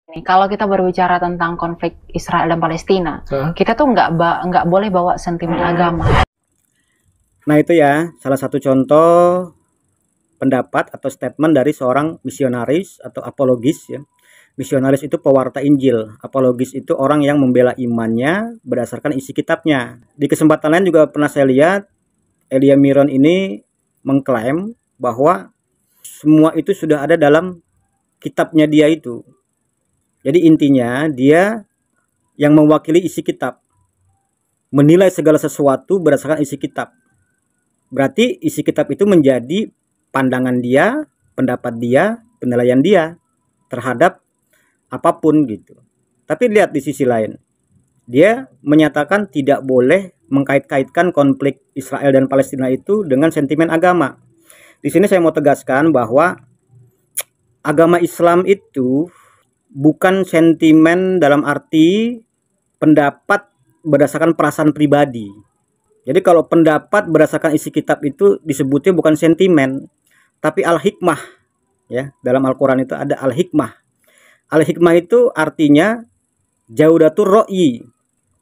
Nih, kalau kita berbicara tentang konflik Israel dan Palestina, Hah? kita tuh nggak boleh bawa sentimen agama. Nah itu ya salah satu contoh pendapat atau statement dari seorang misionaris atau apologis ya. Misionaris itu pewarta Injil, apologis itu orang yang membela imannya berdasarkan isi kitabnya. Di kesempatan lain juga pernah saya lihat Elia Miron ini mengklaim bahwa semua itu sudah ada dalam kitabnya dia itu. Jadi intinya dia yang mewakili isi kitab, menilai segala sesuatu berdasarkan isi kitab. Berarti isi kitab itu menjadi pandangan dia, pendapat dia, penilaian dia terhadap apapun gitu. Tapi lihat di sisi lain, dia menyatakan tidak boleh mengkait-kaitkan konflik Israel dan Palestina itu dengan sentimen agama. Di sini saya mau tegaskan bahwa agama Islam itu bukan sentimen dalam arti pendapat berdasarkan perasaan pribadi. Jadi kalau pendapat berdasarkan isi kitab itu disebutnya bukan sentimen, tapi al-hikmah. Ya, dalam Al-Quran itu ada al-hikmah. Al-hikmah itu artinya jaudatur ro'i,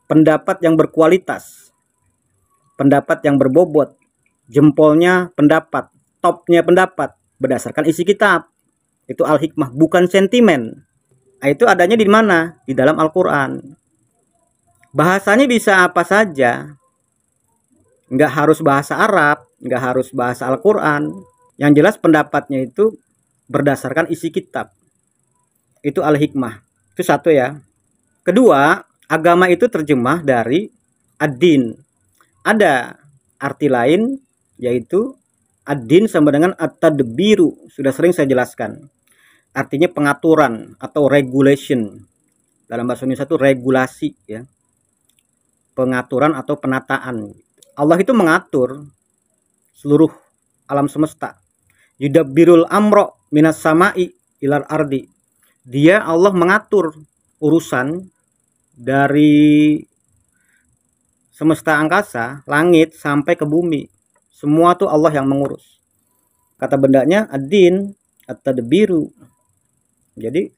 pendapat yang berkualitas, pendapat yang berbobot, jempolnya pendapat, topnya pendapat berdasarkan isi kitab. Itu al-hikmah, bukan sentimen. Nah, itu adanya di mana? Di dalam Al-Quran. Bahasanya bisa apa saja. Nggak harus bahasa Arab, nggak harus bahasa Al-Quran. Yang jelas pendapatnya itu berdasarkan isi kitab. Itu al-hikmah. Itu satu ya. Kedua, agama itu terjemah dari ad-din. Ada arti lain, yaitu ad-din sama dengan at-tadbiru. Sudah sering saya jelaskan. Artinya pengaturan atau regulation. Dalam bahasa Indonesia itu regulasi ya. Pengaturan atau penataan. Allah itu mengatur seluruh alam semesta. Yudabbirul amro minas sama'i ilar ardi. Dia Allah mengatur urusan dari semesta angkasa, langit sampai ke bumi. Semua tuh Allah yang mengurus. Kata bendanya ad-din at-tadbiru. Jadi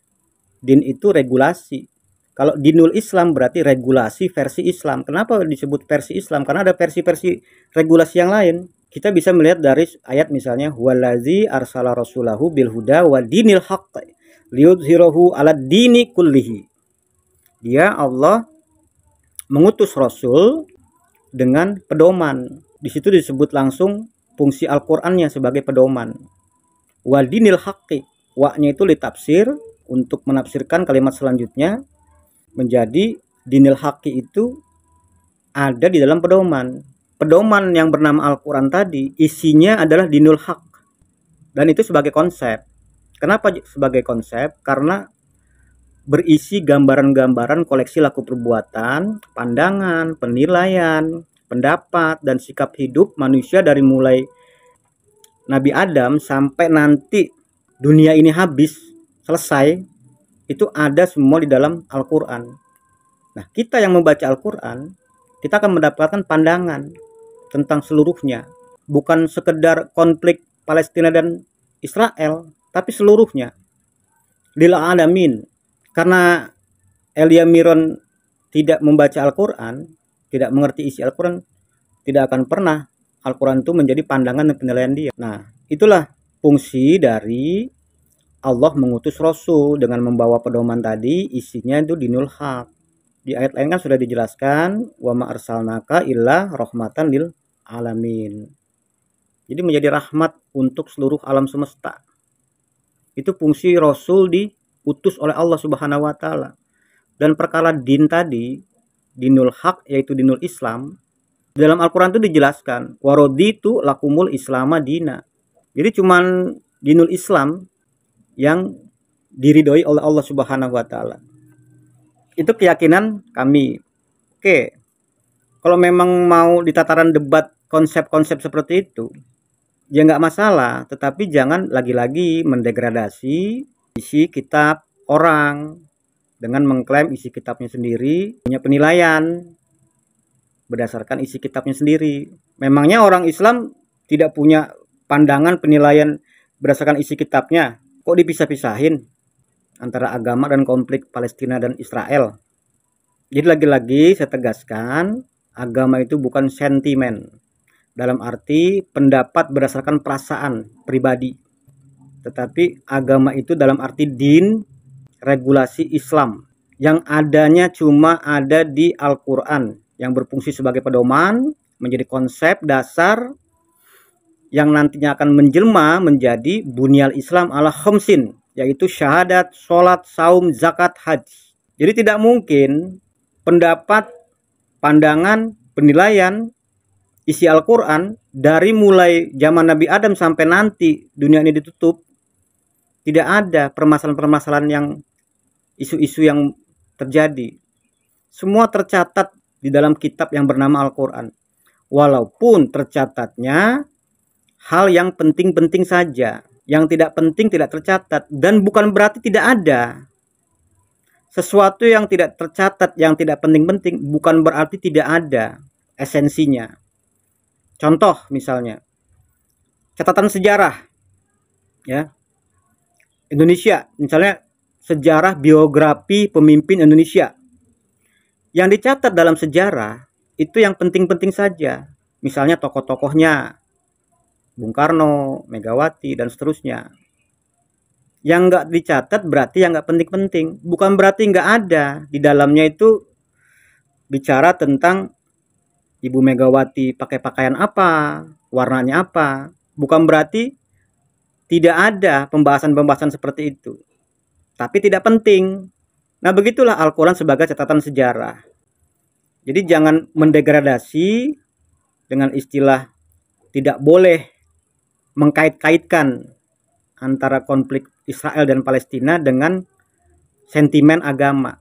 din itu regulasi. Kalau dinul Islam berarti regulasi versi Islam. Kenapa disebut versi Islam? Karena ada versi-versi regulasi yang lain. Kita bisa melihat dari ayat misalnya huwallazi arsala rasulahu bil huda wa dinil haqq liyudhhirahu 'alad dini kullihi. Dia Allah mengutus rasul dengan pedoman. Di situ disebut langsung fungsi Al-Qur'annya sebagai pedoman. Wa dinil haqqi, wa-nya itu litafsir untuk menafsirkan kalimat selanjutnya menjadi dinil haqqi itu ada di dalam pedoman. Pedoman yang bernama Al-Quran tadi isinya adalah dinul haq. Dan itu sebagai konsep. Kenapa sebagai konsep? Karena berisi gambaran-gambaran koleksi laku perbuatan, pandangan, penilaian, pendapat, dan sikap hidup manusia dari mulai Nabi Adam sampai nanti dunia ini habis, selesai, itu ada semua di dalam Al-Quran. Nah, kita yang membaca Al-Quran, kita akan mendapatkan pandangan tentang seluruhnya. Bukan sekedar konflik Palestina dan Israel, tapi seluruhnya. Lil alamin. Karena Elia Miron tidak membaca Al-Quran, tidak mengerti isi Al-Quran, tidak akan pernah Al-Quran itu menjadi pandangan dan penilaian dia. Nah, itulah fungsi dari Allah mengutus Rasul dengan membawa pedoman tadi, isinya itu dinul haq. Di ayat lain kan sudah dijelaskan, wa ma arsalnaka illa rahmatan lil alamin. Jadi menjadi rahmat untuk seluruh alam semesta. Itu fungsi Rasul diutus oleh Allah Subhanahu wa taala. Dan perkara din tadi, dinul haq yaitu dinul Islam, dalam Al-Qur'an itu dijelaskan, waraditu lakumul islama dina. Jadi cuman dinul Islam yang diridhoi oleh Allah Subhanahu wa taala. Itu keyakinan kami. Oke. Kalau memang mau di tataran debat konsep-konsep seperti itu, ya nggak masalah, tetapi jangan lagi-lagi mendegradasi isi kitab orang dengan mengklaim isi kitabnya sendiri, punya penilaian berdasarkan isi kitabnya sendiri. Memangnya orang Islam tidak punya pandangan penilaian berdasarkan isi kitabnya? Kok dipisah-pisahin? antara agama dan konflik Palestina dan Israel. Jadi lagi-lagi saya tegaskan, agama itu bukan sentimen, dalam arti pendapat berdasarkan perasaan pribadi. Tetapi agama itu dalam arti din, regulasi Islam, yang adanya cuma ada di Al-Quran, yang berfungsi sebagai pedoman, menjadi konsep dasar, yang nantinya akan menjelma menjadi bunyal Islam ala khamsin, yaitu syahadat, sholat, saum, zakat, haji. Jadi tidak mungkin pendapat, pandangan, penilaian isi Al-Quran dari mulai zaman Nabi Adam sampai nanti dunia ini ditutup, tidak ada permasalahan-permasalahan yang isu-isu yang terjadi. Semua tercatat di dalam kitab yang bernama Al-Quran. Walaupun tercatatnya hal yang penting-penting saja, yang tidak penting tidak tercatat, dan bukan berarti tidak ada. Sesuatu yang tidak tercatat, yang tidak penting-penting, bukan berarti tidak ada esensinya. Contoh misalnya, catatan sejarah, ya, Indonesia, misalnya sejarah biografi pemimpin Indonesia. Yang dicatat dalam sejarah itu yang penting-penting saja. Misalnya tokoh-tokohnya, Bung Karno, Megawati, dan seterusnya. Yang nggak dicatat berarti yang nggak penting-penting. Bukan berarti nggak ada. Di dalamnya itu bicara tentang Ibu Megawati pakai pakaian apa, warnanya apa. Bukan berarti tidak ada pembahasan-pembahasan seperti itu. Tapi tidak penting. Nah, begitulah Al-Quran sebagai catatan sejarah. Jadi jangan mendegradasi dengan istilah tidak boleh mengkait-kaitkan antara konflik Israel dan Palestina dengan sentimen agama.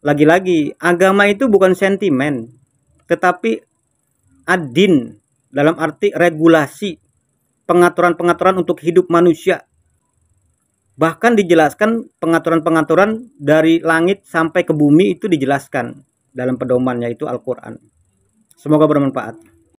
Lagi-lagi, agama itu bukan sentimen, tetapi ad-din, dalam arti regulasi, pengaturan-pengaturan untuk hidup manusia. Bahkan dijelaskan pengaturan-pengaturan dari langit sampai ke bumi itu dijelaskan dalam pedoman, yaitu Al-Quran. Semoga bermanfaat.